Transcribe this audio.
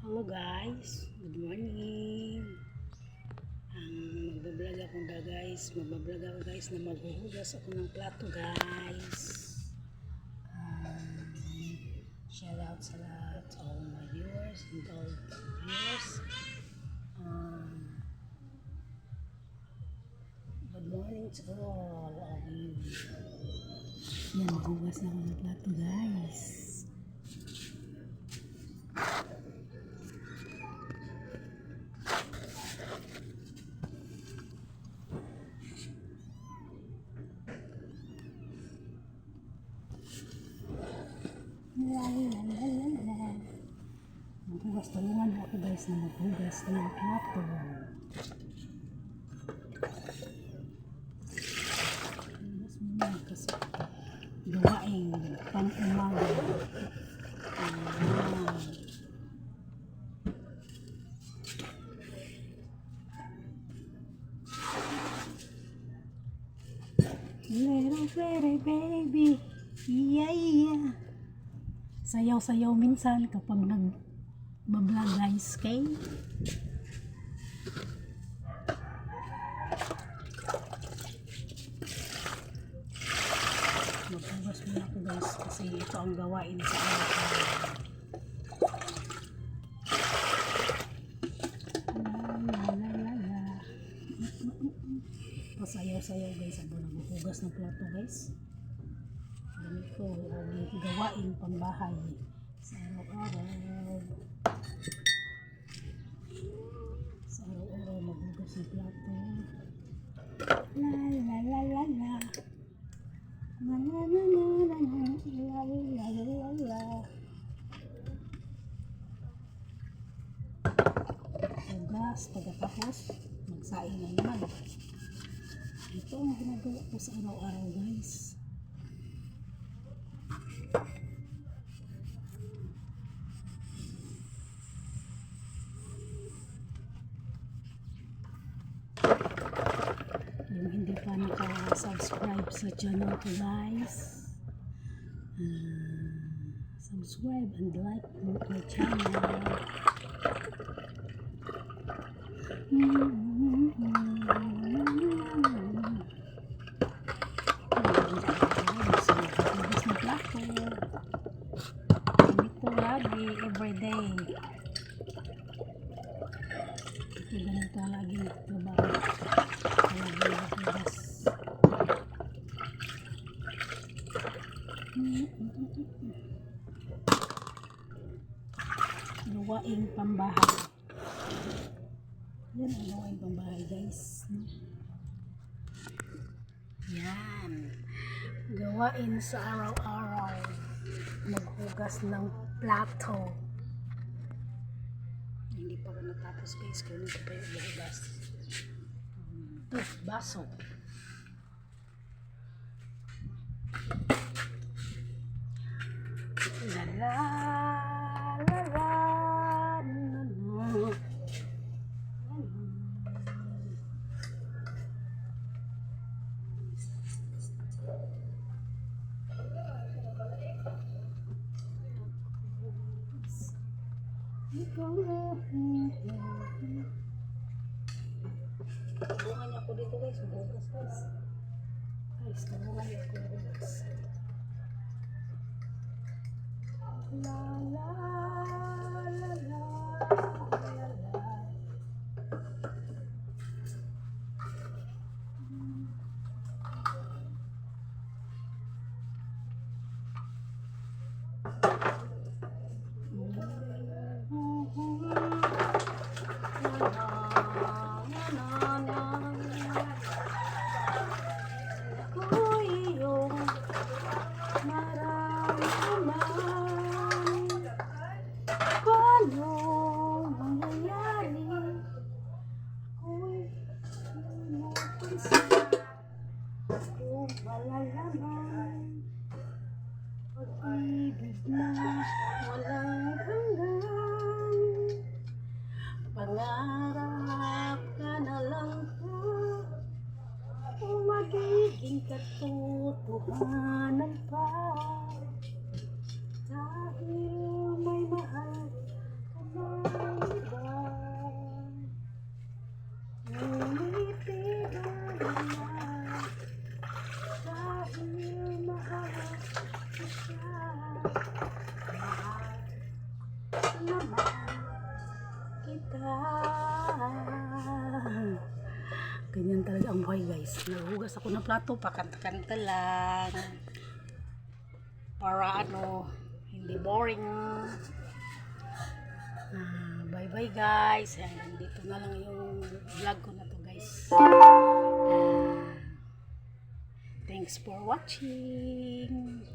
Hello guys, good morning. Magbablog ako na maghuhugas ako ng plato guys. Shout out sa lahat, all my viewers and all viewers. Good morning to all of you. Yan, maghuhugas na ako ng plato guys. Maghugas, tulungan ako guys na maghugas ng plato. Mas muna kasi gawain pang umaga. Little pretty baby, yeah yeah. Sayaw-sayaw minsan kapag nag-vlog guys, okay? Maghugas muna ako guys kasi ito ang gawain sa araw. Pasayaw-sayaw guys ang maghugas ng plato guys. Ganito ang gawain pambahay sa araw-araw. Sa araw-araw maghugas ng plato. La la la la la. La la la la la la la la la. Hugas, pagkatapos magsaing na naman. Ito ang ginagawa ko sa araw-araw guys. Yung hindi pa naka-subscribe sa channel ko guys, subscribe and like my channel. Ganito lagi, everyday. Ito ganito lagi trabaho. Gawaing pambahay. Yan ang gawaing pambahay guys. Yan. Gawain sa araw-araw. Maghugas ng plato. Hindi pa ako natapos guys. Kung hindi pa yung maghugas. Baso. La la la la la la. Tulungan niya ako dito guys, maghugas guys. Guys, tulungan niya ako maghugas. La la la la la la. Malalaman pag-ibig na walang hanggan, pangarap ka na lang po kung magiging katotohanan pa, dahil may mahal ka na. Ganyan talaga ang buhay guys. Naghugas ako ng plato, pakanta-kanta lang. Para ano, hindi boring. Bye bye guys. Hanggang dito na lang yung vlog ko na to guys. Thanks for watching.